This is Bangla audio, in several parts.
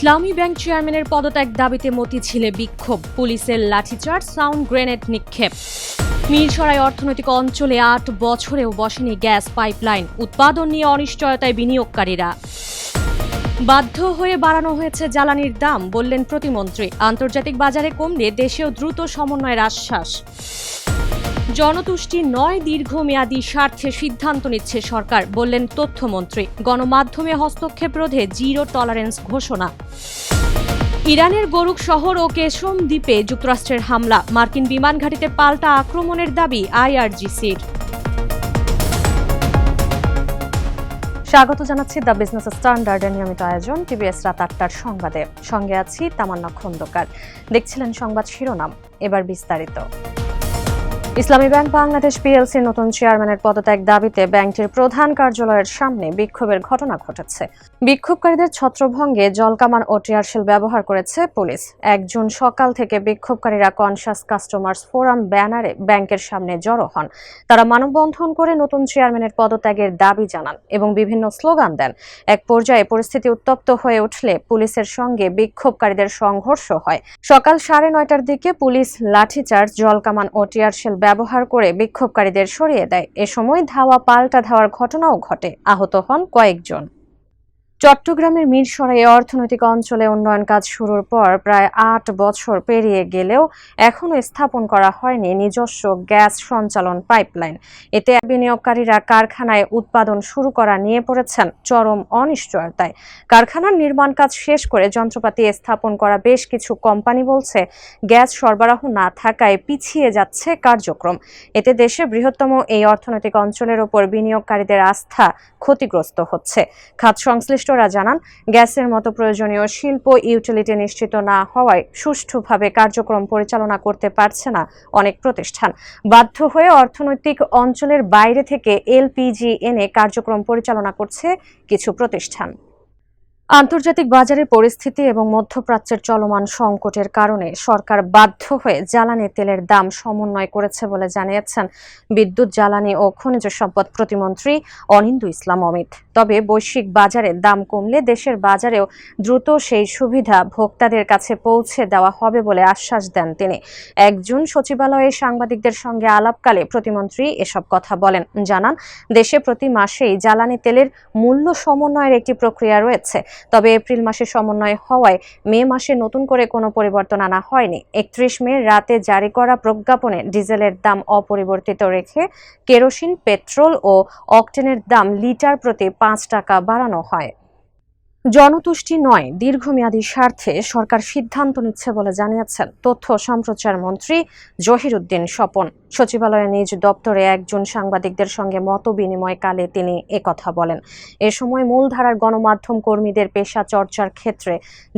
ইসলামী ব্যাংক চেয়ারম্যানের পদত্যাগ দাবিতে মতিঝিলে বিক্ষোভ, পুলিশের লাঠিচার্জ, সাউন্ড গ্রেনেড নিক্ষেপ। মিরসরাই অর্থনৈতিক অঞ্চলে ৮ বছরেও বসেনি গ্যাস পাইপলাইন, উৎপাদন নিয়ে অনিশ্চয়তায় বিনিয়োগকারীরা। বাধ্য হয়ে বাড়ানো হয়েছে জ্বালানির দাম, বললেন প্রতিমন্ত্রী। আন্তর্জাতিক বাজারে কমলে দেশেও দ্রুত সমন্বয়ের আশ্বাস। জনতুষ্টি নয়, দীর্ঘমেয়াদী স্বার্থে সিদ্ধান্ত নিচ্ছে সরকার, বললেন তথ্যমন্ত্রী। গণমাধ্যমে হস্তক্ষেপ রোধে জিরো টলারেন্স ঘোষণা। ইরানের গোরুক শহর ও কেশম দ্বীপে যুক্তরাষ্ট্রের হামলা, মার্কিন বিমান ঘাঁটিতে পাল্টা আক্রমণের দাবি আইআরজিসির। স্বাগত জানাচ্ছি দ্য বিজনেস স্ট্যান্ডার্ডের নিয়মিত আয়োজন টিভিএস রাত ৮টার সংবাদে। সঙ্গে আছি তামান্না খন্দকার। দেখছিলেন সংবাদ শিরোনাম, এবার বিস্তারিত। ইসলামী ব্যাংক বাংলাদেশ পিএলসির নতুন চেয়ারম্যানের পদত্যাগ দাবিতে ব্যাংকটির প্রধান কার্যালয়ের সামনে বিক্ষোভের ঘটনা ঘটেছে। বিক্ষোভকারীদের ছত্রভঙ্গে জলকামান ও টিয়ারশেল ব্যবহার করেছে পুলিশ। ১ জুন সকাল থেকে বিক্ষোভকারীরা কনসাস কাস্টমার্স ফোরাম ব্যানারে ব্যাংকের সামনে জড়ো হন। তারা মানববন্ধন করে নতুন চেয়ারম্যানের পদত্যাগের দাবি জানান এবং বিভিন্ন স্লোগান দেন। এক পর্যায়ে পরিস্থিতি উত্তপ্ত হয়ে উঠলে পুলিশের সঙ্গে বিক্ষোভকারীদের সংঘর্ষ হয়। সকাল 9:30টার দিকে পুলিশ লাঠিচার্জ, জলকামান ও টিয়ারশেল ব্যবহার করে বিক্ষোভকারীদের সরিয়ে দেয়। এ সময় ধাওয়া পাল্টা ধাওয়ার ঘটনাও ঘটে, আহত হন কয়েকজন। চট্টগ্রামের মিরসরাই অর্থনৈতিক অঞ্চলে উন্নয়ন কাজ শুরুর পর প্রায় ৮ বছর পেরিয়ে গেলেও এখনও স্থাপন করা হয়নি নিজস্ব গ্যাস সঞ্চালন পাইপলাইন। এতে বিনিয়োগকারীরা কারখানায় উৎপাদন শুরু করা নিয়ে পড়েছেন চরম অনিশ্চয়তায়। কারখানার নির্মাণ কাজ শেষ করে যন্ত্রপাতি স্থাপন করা বেশ কিছু কোম্পানি বলছে, গ্যাস সরবরাহ না থাকায় পিছিয়ে যাচ্ছে কার্যক্রম। এতে দেশের বৃহত্তম এই অর্থনৈতিক অঞ্চলের ওপর বিনিয়োগকারীদের আস্থা ক্ষতিগ্রস্ত হচ্ছে। খাত সংশ্লিষ্ট জানান, গ্যাসের মতো প্রয়োজনীয় শিল্প ইউটিলিটি নিশ্চিত না হওয়ায় সুষ্ঠুভাবে কার্যক্রম পরিচালনা করতে পারছে না অনেক প্রতিষ্ঠান। বাধ্য হয়ে অর্থনৈতিক অঞ্চলের বাইরে থেকে এলপিজি এনে কার্যক্রম পরিচালনা করছে কিছু প্রতিষ্ঠান। আন্তর্জাতিক বাজারের পরিস্থিতি এবং মধ্যপ্রাচ্যের চলমান সংকটের কারণে সরকার বাধ্য হয়ে জ্বালানি তেলের দাম সমন্বয় করেছে বলে জানিয়েছেন বিদ্যুৎ, জ্বালানি ও খনিজ সম্পদ প্রতিমন্ত্রী অনিন্দ্য ইসলাম অমিত। তবে বৈশ্বিক বাজারে দাম কমলে দেশের বাজারেও দ্রুত সেই সুবিধা ভোক্তাদের কাছে পৌঁছে দেওয়া হবে বলে আশ্বাস দেন তিনি। ১ জুন সচিবালয়ে সাংবাদিকদের সঙ্গে আলাপকালে প্রতিমন্ত্রী এসব কথা বলেন। জানান, দেশে প্রতি মাসেই জ্বালানি তেলের মূল্য সমন্বয়ের একটি প্রক্রিয়া রয়েছে। তবে এপ্রিল মাসে সমন্বয় হওয়ায় মে মাসে নতুন করে কোনো পরিবর্তন আনা হয়নি। ৩১ মে রাতে জারি করা প্রজ্ঞাপনে ডিজেলের দাম অপরিবর্তিত রেখে কেরোসিন, পেট্রোল ও অকটেনের দাম লিটার প্রতি ৫ টাকা বাড়ানো হয়। জনতুষ্টি নয়, দীর্ঘমেয়াদী স্বার্থে সরকার সিদ্ধান্ত নিচ্ছে বলে জানিয়েছেন তথ্য সম্প্রচার মন্ত্রী জহিরুদ্দিন স্বপন। সচিবালয়ে নিজ দপ্তরে ১ জুন সাংবাদিকদের সঙ্গে মত বিনিময়কালে তিনি একথা বলেন। এ সময় মূলধারার গণমাধ্যম কর্মীদের পেশা চর্চার ক্ষেত্রে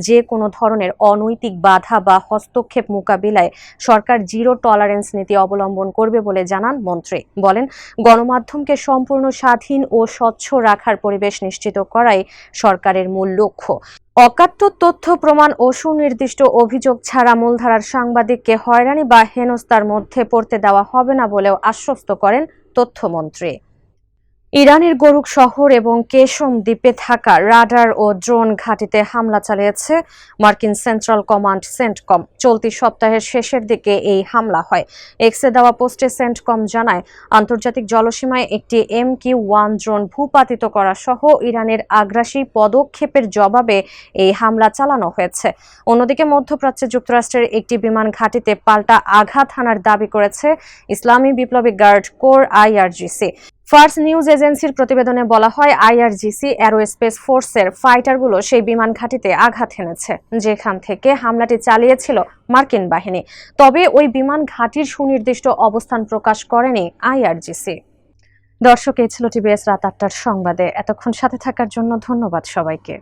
যে কোনো ধরনের অনৈতিক বাধা বা হস্তক্ষেপ মোকাবিলায় সরকার জিরো টলারেন্স নীতি অবলম্বন করবে বলে জানান মন্ত্রী। বলেন, গণমাধ্যমকে সম্পূর্ণ স্বাধীন ও স্বচ্ছ রাখার পরিবেশ নিশ্চিত করাই সরকারের মূল লক্ষ্য। অকাট্য তথ্য প্রমাণ ও সুনির্দিষ্ট অভিযোগ ছাড়া মূলধারার সাংবাদিককে হয়রানি বা হেনস্থার মধ্যে পড়তে দেওয়া হবে না বলেও আশ্বস্ত করেন তথ্যমন্ত্রী। ইরানের গোরুক শহর এবং কেশম দ্বীপে থাকা রাডার ও ড্রোন ঘাঁটিতে হামলা চালিয়েছে মার্কিন সেন্ট্রাল কমান্ড সেন্টকম। চলতি সপ্তাহের শেষের দিকে এই হামলা হয়। এক্সে দেওয়া পোস্টে সেন্টকম জানায়, আন্তর্জাতিক জলসীমায় একটি MQ-1 ড্রোন ভূপাতিত করা সহ ইরানের আগ্রাসী পদক্ষেপের জবাবে এই হামলা চালানো হয়েছে। অন্যদিকে মধ্যপ্রাচ্যে যুক্তরাষ্ট্রের একটি বিমান ঘাঁটিতে পাল্টা আঘাত হানার দাবি করেছে ইসলামী বিপ্লবী guard corps IRGC। Fars news এজেন্সির প্রতিবেদনে বলা হয়, IRGC অ্যারোস্পেস ফোর্সের ফাইটারগুলো সেই বিমান ঘাঁটিতে আঘাত হেনেছে, যেখান থেকে হামলাটি চালিয়েছিল মার্কিন বাহিনী। তবে ওই বিমান ঘাঁটির সুনির্দিষ্ট অবস্থান প্রকাশ করেনি IRGC। দর্শক, এই ছিল টিভিএস রাত ৮টার সংবাদে। এতক্ষণ সাথে থাকার জন্য ধন্যবাদ সবাইকে।